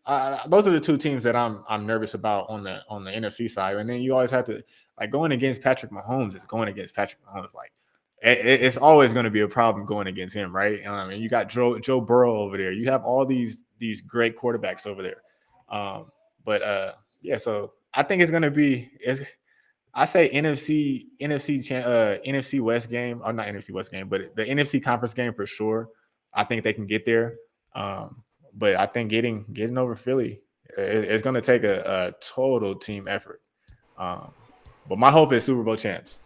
those are the two teams that I'm nervous about on the NFC side. And then you always have to, like, going against Patrick Mahomes is going against Patrick Mahomes. Like, it's always going to be a problem going against him, right? And you got Joe Burrow over there. You have all these great quarterbacks over there. Yeah, so I think it's going to be. I say NFC West game, or not NFC West game, but the NFC Conference game for sure. I think they can get there. But I think getting over Philly is going to take a total team effort. But my hope is Super Bowl champs.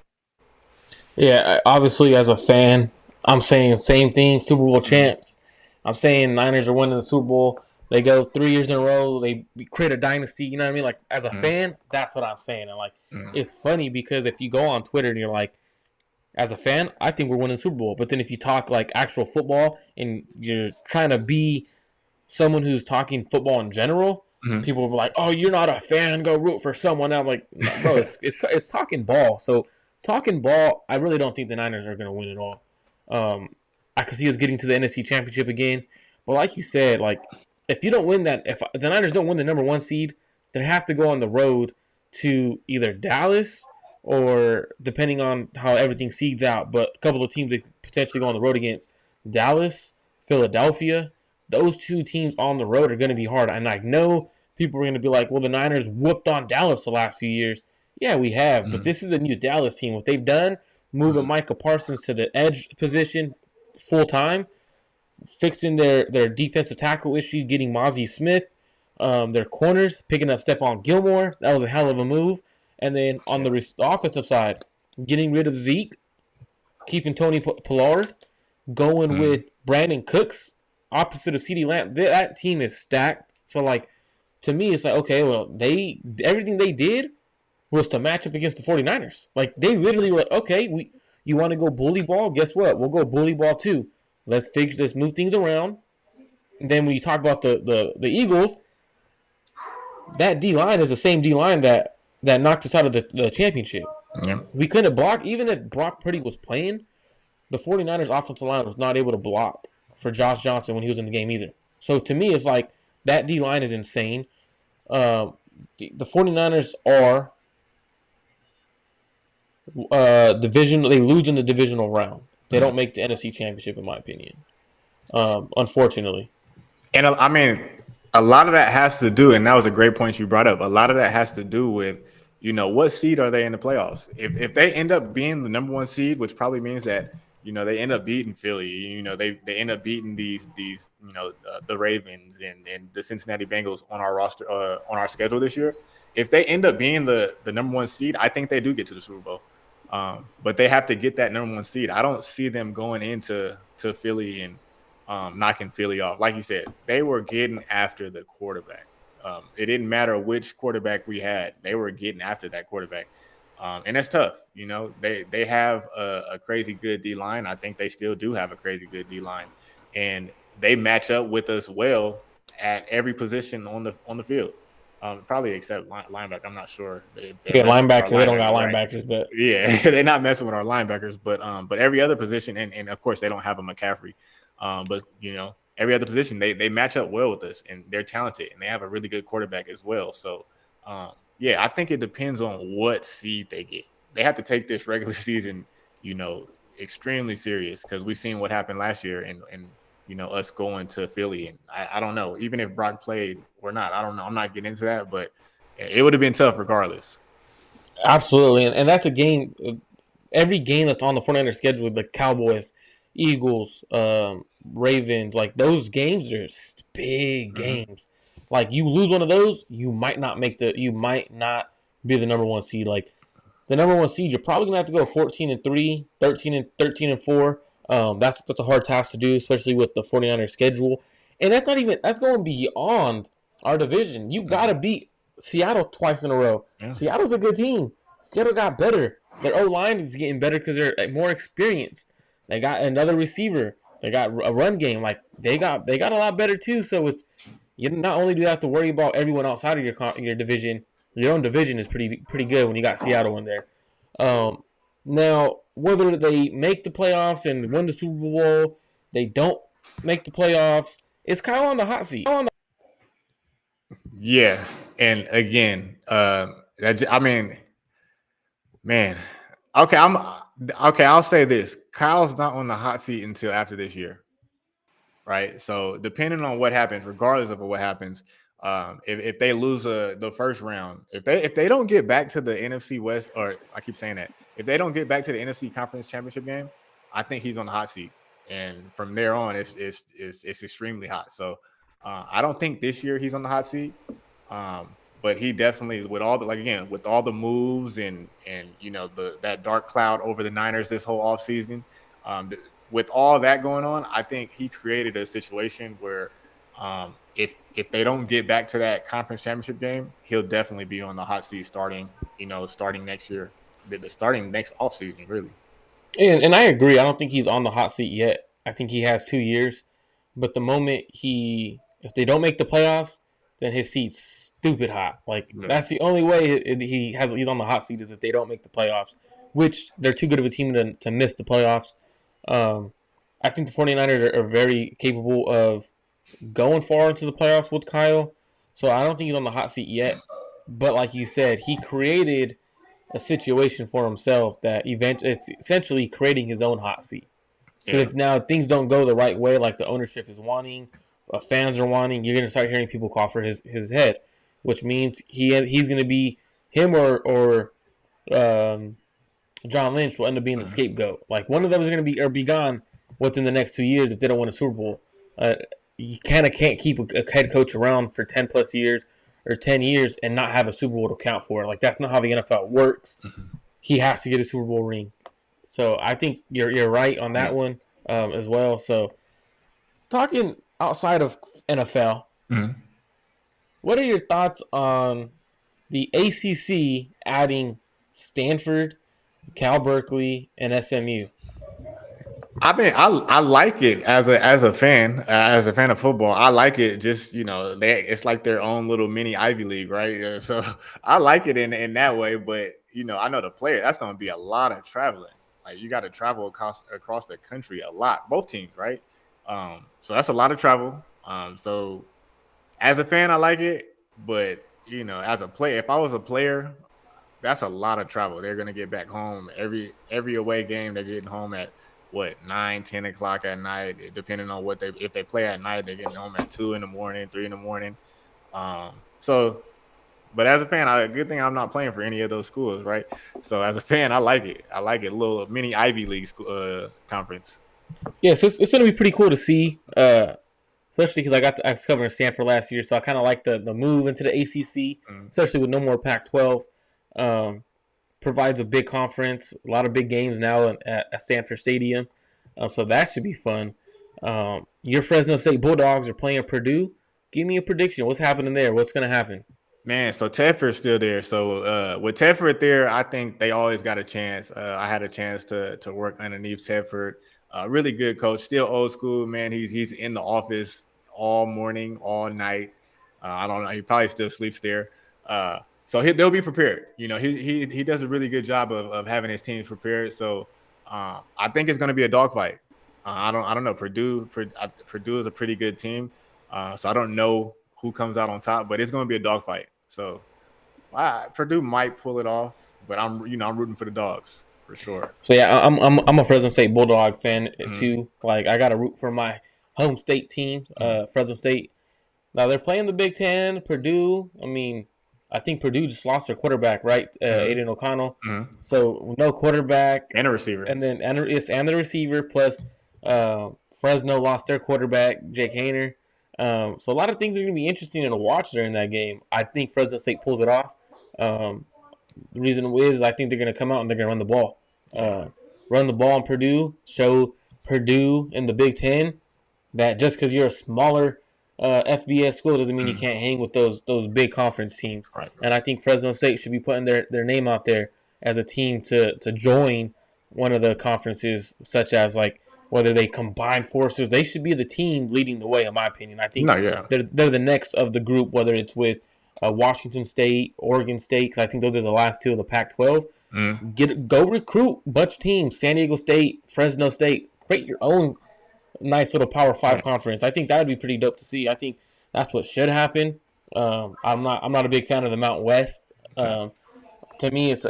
Yeah, obviously, as a fan, I'm saying the same thing. Super Bowl Mm-hmm. champs. I'm saying Niners are winning the Super Bowl. They go 3 years in a row. They create a dynasty. You know what I mean? Like, as a Mm-hmm. fan, that's what I'm saying. And like, Mm-hmm. it's funny because if you go on Twitter and you're like, as a fan, I think we're winning the Super Bowl. But then if you talk like actual football and you're trying to be someone who's talking football in general, people will be like, "Oh, you're not a fan. Go root for someone." I'm like, no, "Bro, it's talking ball." So talking ball, I really don't think the Niners are going to win at all. I could see us getting to the NFC Championship again, but like you said, like if you don't win that, if the Niners don't win the number one seed, they have to go on the road to either Dallas or depending on how everything seeds out. But a couple of teams they potentially go on the road against Dallas, Philadelphia. Those two teams on the road are going to be hard. And I know people are going to be like, well, the Niners whooped on Dallas the last few years. Yeah, we have. But Mm-hmm. this is a new Dallas team. What they've done, moving Micah Parsons to the edge position full time, fixing their defensive tackle issue, getting Mozzie Smith, their corners, picking up Stephon Gilmore. That was a hell of a move. And then on the offensive side, getting rid of Zeke, keeping Tony Pollard, going Mm-hmm. with Brandon Cooks, opposite of CeeDee Lamb. That team is stacked. So, like, to me, it's like, okay, well, everything they did was to match up against the 49ers. Like, they literally were like, okay, you want to go bully ball? Guess what? We'll go bully ball too. Let's move things around. And then when you talk about the Eagles, that D line is the same D line that knocked us out of the championship. Yeah. We couldn't block, even if Brock Purdy was playing, the 49ers offensive line was not able to block for Josh Johnson when he was in the game either. So to me, it's like that D line is insane. The 49ers are division. They lose in the divisional round. They don't make the NFC Championship, in my opinion. Unfortunately. And I mean, a lot of that has to do, and that was a great point you brought up. A lot of that has to do with, what seed are they in the playoffs? If they end up being the number one seed, which probably means that they end up beating Philly. They end up beating these the Ravens and the Cincinnati Bengals on our roster on our schedule this year. If they end up being the number one seed, I think they do get to the Super Bowl. But they have to get that number 1 seed. I don't see them going into Philly and knocking Philly off. Like you said, they were getting after the quarterback. It didn't matter which quarterback we had; they were getting after that quarterback, and that's tough. You know, they have a crazy good D line. I think they still do have a crazy good D line, and they match up with us well at every position on the field. Probably except linebacker. I'm not sure they're Yeah, messing with our linebacker. They don't got linebacker, right? linebackers, but Yeah, they're not messing with our linebackers, but every other position, and of course they don't have a McCaffrey, but you know every other position they match up well with us, and they're talented, and they have a really good quarterback as well. So yeah, I think it depends on what seed they get. They have to take this regular season, you know, extremely serious because we've seen what happened last year, and you know us going to Philly, and I don't know, even if Brock played or not, I don't know. I'm not getting into that, but it would have been tough regardless. absolutely. And that's a game. Every game that's on the 49ers schedule with the Cowboys, Eagles, Ravens, like those games are big Mm-hmm. games. Like you lose one of those, you might not be the number 1 seed. Like the number 1 seed, you're probably gonna have to go 14-3, 13-4. That's a hard task to do, especially with the 49ers schedule. And that's going beyond our division. You Mm-hmm. gotta beat Seattle twice in a row. Yeah. Seattle's a good team. Seattle got better. Their O line is getting better because they're more experienced. They got another receiver. They got a run game. Like they got a lot better too. So it's you not only do you have to worry about everyone outside of your division, your own division is pretty good when you got Seattle in there. Now whether they make the playoffs and win the Super Bowl, they don't make the playoffs. It's kind of on the hot seat. Yeah, and again, I mean, man, okay, okay. I'll say this: Kyle's not on the hot seat until after this year, right? So depending on what happens, regardless of what happens, if they lose the first round, if they don't get back to the NFC West, or I keep saying that, if they don't get back to the NFC Conference Championship game, I think he's on the hot seat, and from there on, it's extremely hot. So I don't think this year he's on the hot seat. But he definitely, with all the, like, again, with all the moves and you know that dark cloud over the Niners this whole offseason, with all that going on, I think he created a situation where if they don't get back to that conference championship game, he'll definitely be on the hot seat starting next year, the starting next offseason, really. And I agree. I don't think he's on the hot seat yet. I think he has 2 years. But the moment if they don't make the playoffs, then his seat's stupid hot. Like Yeah. that's the only way he's on the hot seat is if they don't make the playoffs, which they're too good of a team to miss the playoffs. Um, I think the 49ers are very capable of going far into the playoffs with Kyle. So I don't think he's on the hot seat yet. But like you said, he created a situation for himself that it's essentially creating his own hot seat. Because Yeah. if now things don't go the right way, like the ownership is wanting, fans are wanting, you're going to start hearing people call for his head, which means he's going to be him or John Lynch will end up being the Mhm. scapegoat. Like one of them is going to be gone within the next 2 years if they don't win a Super Bowl. You kind of can't keep a head coach around for 10 plus years or 10 years and not have a Super Bowl to count for. Like that's not how the NFL works. Mhm. He has to get a Super Bowl ring. So I think you're right on Yeah. that one as well. So talking outside of NFL, Mhm. what are your thoughts on the ACC adding Stanford, Cal Berkeley, and SMU? I mean, I like it as a fan of football. I like it. Just it's like their own little mini Ivy League, right? So I like it in that way. But I know the player that's going to be a lot of traveling. Like you got to travel across the country a lot. Both teams, right? So that's a lot of travel. So as a fan, I like it. But as a player, if I was a player, that's a lot of travel. They're gonna get back home every away game. They're getting home at what 9, 10 o'clock at night, depending on if they play at night. They're getting home at 2 in the morning, 3 in the morning. So, but as a fan, a good thing I'm not playing for any of those schools, right? So as a fan, I like it. I like it. A little mini Ivy League conference. Yeah, so it's going to be pretty cool to see, especially because I was covering Stanford last year, so I kind of like the move into the ACC, Mm. especially with no more Pac-12. Um, provides a big conference, a lot of big games now at Stanford Stadium. So that should be fun. Your Fresno State Bulldogs are playing Purdue. Give me a prediction. What's happening there? What's going to happen? Man, so Tedford's still there. So with Tedford there, I think they always got a chance. I had a chance to work underneath Tedford. Really good coach, still old school, man. He's in the office all morning, all night. I don't know. He probably still sleeps there. They'll be prepared. You know, he does a really good job of having his teams prepared. So I think it's going to be a dogfight. I don't know. Purdue is a pretty good team. So I don't know who comes out on top, but it's going to be a dogfight. So Purdue might pull it off, but I'm rooting for the dogs for sure. So yeah, I'm a Fresno State Bulldog fan too. Like I got to root for my home state team, Fresno State. Now they're playing the Big Ten. Purdue. I mean, I think Purdue just lost their quarterback, right? Aiden O'Connell. So no quarterback and a receiver, and the receiver plus Fresno lost their quarterback, Jake Hayner. So a lot of things are going to be interesting to watch during that game. I think Fresno State pulls it off. The reason is I think they're going to come out and they're going to run the ball. Run the ball in Purdue, show Purdue in the Big Ten that just because you're a smaller FBS school doesn't mean you can't hang with those big conference teams. Right. And I think Fresno State should be putting their name out there as a team to join one of the conferences, such as like whether they combine forces. They should be the team leading the way, in my opinion. I think they're the next of the group, whether it's with Washington State, Oregon State, because I think those are the last two of the Pac-12. Go recruit a bunch of teams, San Diego State, Fresno State. Create your own nice little Power 5 conference. I think that would be pretty dope to see. I think that's what should happen. I'm not a big fan of the Mountain West. To me, it's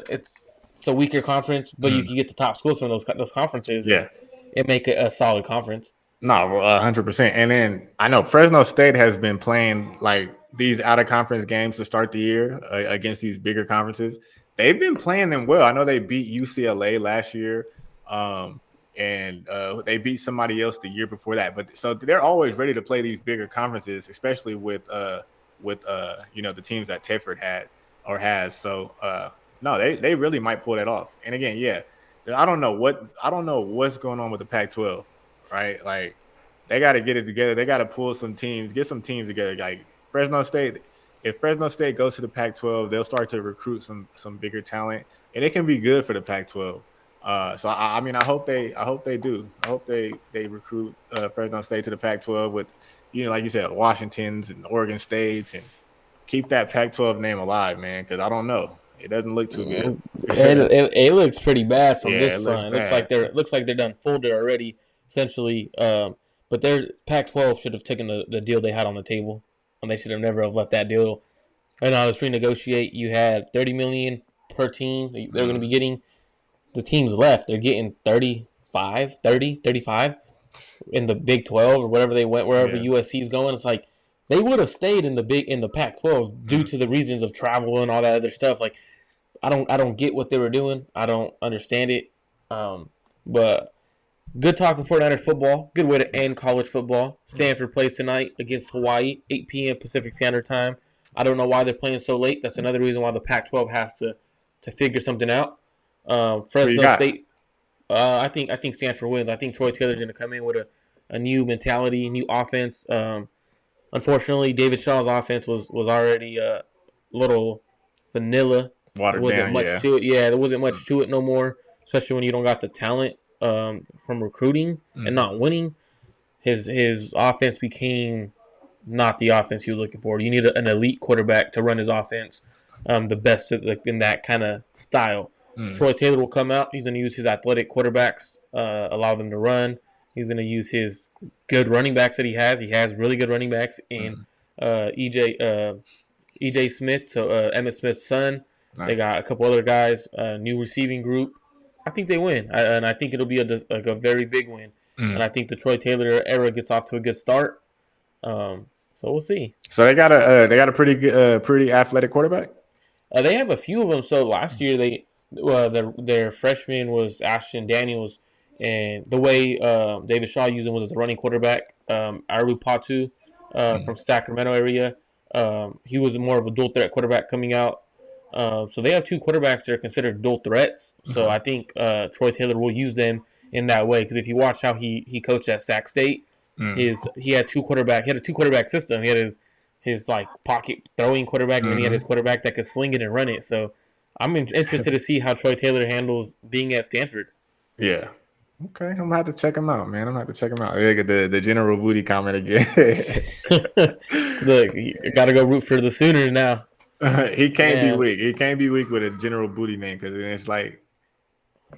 a weaker conference, but you can get the top schools from those conferences. Yeah. It make it a solid conference. No, 100%. And then I know Fresno State has been playing like these out of conference games to start the year against these bigger conferences. They've been playing them well. I know they beat UCLA last year, and they beat somebody else the year before that. But so they're always ready to play these bigger conferences, especially with the teams that Tedford had or has. So no, they really might pull that off. And again, yeah. I don't know what's going on with the Pac-12, right? Like they got to get it together. They got to pull some teams, get some teams together. Like Fresno State, if Fresno State goes to the Pac-12, they'll start to recruit some bigger talent, and it can be good for the Pac-12. So I mean, I hope they do. I hope they recruit Fresno State to the Pac-12 with, like you said, Washingtons and Oregon States, and keep that Pac-12 name alive, man. Because I don't know. It doesn't look too good. It looks pretty bad from this front. It looks like they're done folded already, essentially. But their Pac-12 should have taken the deal they had on the table, and they should have never have let that deal. And now let's renegotiate. You had $30 million per team. They're going to be getting. The teams left. They're getting 35 in the Big 12 or whatever they went, wherever USC's going. It's like they would have stayed in the Pac-12 due to the reasons of travel and all that other stuff. Like. I don't get what they were doing. I don't understand it. But good talking 49er football. Good way to end college football. Stanford plays tonight against Hawaii, 8 p.m. Pacific Standard Time. I don't know why they're playing so late. That's another reason why the Pac-12 has to figure something out. Fresno State. I think Stanford wins. I think Troy Taylor's going to come in with a new mentality, new offense. Unfortunately, David Shaw's offense was already a little vanilla. Watered down, to it. Yeah, there wasn't much to it no more, especially when you don't got the talent from recruiting and not winning. His offense became not the offense he was looking for. You need an elite quarterback to run his offense, the best in that kind of style. Troy Taylor will come out. He's going to use his athletic quarterbacks, allow them to run. He's going to use his good running backs that he has. He has really good running backs in EJ Smith, so Emmitt Smith's son. Nice. They got a couple other guys, new receiving group. I think they win, and I think it'll be a very big win. And I think the Troy Taylor era gets off to a good start. So we'll see. So they got a pretty athletic quarterback. They have a few of them. So last year their freshman was Ashton Daniels, and the way David Shaw used him was as a running quarterback. Aru Patu from Sacramento area. He was more of a dual threat quarterback coming out. So they have two quarterbacks that are considered dual threats. So Uh-huh. I think Troy Taylor will use them in that way. Because if you watch how he coached at Sac State, Mm. he had two quarterback. He had a two quarterback system. He had his like pocket throwing quarterback, and then he had his Mm-hmm. quarterback that could sling it and run it. So I'm interested to see how Troy Taylor handles being at Stanford. Yeah. Okay, I'm gonna have to check him out, man. I'm gonna have to check him out. Look at the General Booty comment again. Look, got to go root for the Sooners now. He can't be Man, weak. He can't be weak with a General Booty name because it's like,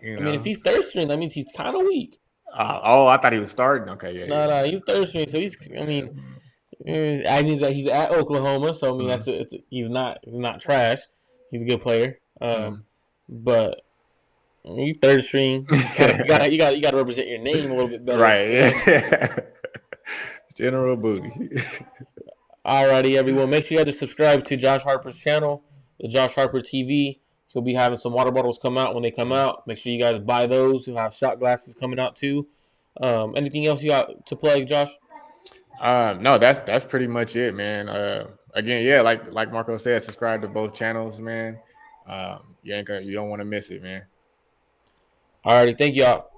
you I mean, if know. he's third string, that means he's kind of weak. Oh, I thought he was starting. Okay, yeah, No, yeah. no, he's third string, so he's. I mean, I mean that he's at Oklahoma, so I mean Mm, he's not trash. He's a good player. mm. But you third string, you gotta represent your name a little bit better, Right. you know. Yeah. General Booty. Alrighty, everyone, make sure you guys to subscribe to Josh Harper's channel, the Josh Harper TV. He'll be having some water bottles come out when they come out. Make sure you guys buy those. He'll have shot glasses coming out too. Anything else you got to plug, Josh? No, that's pretty much it, man. Again, yeah, like Marco said, subscribe to both channels, man. You don't want to miss it, man. Alrighty, thank y'all.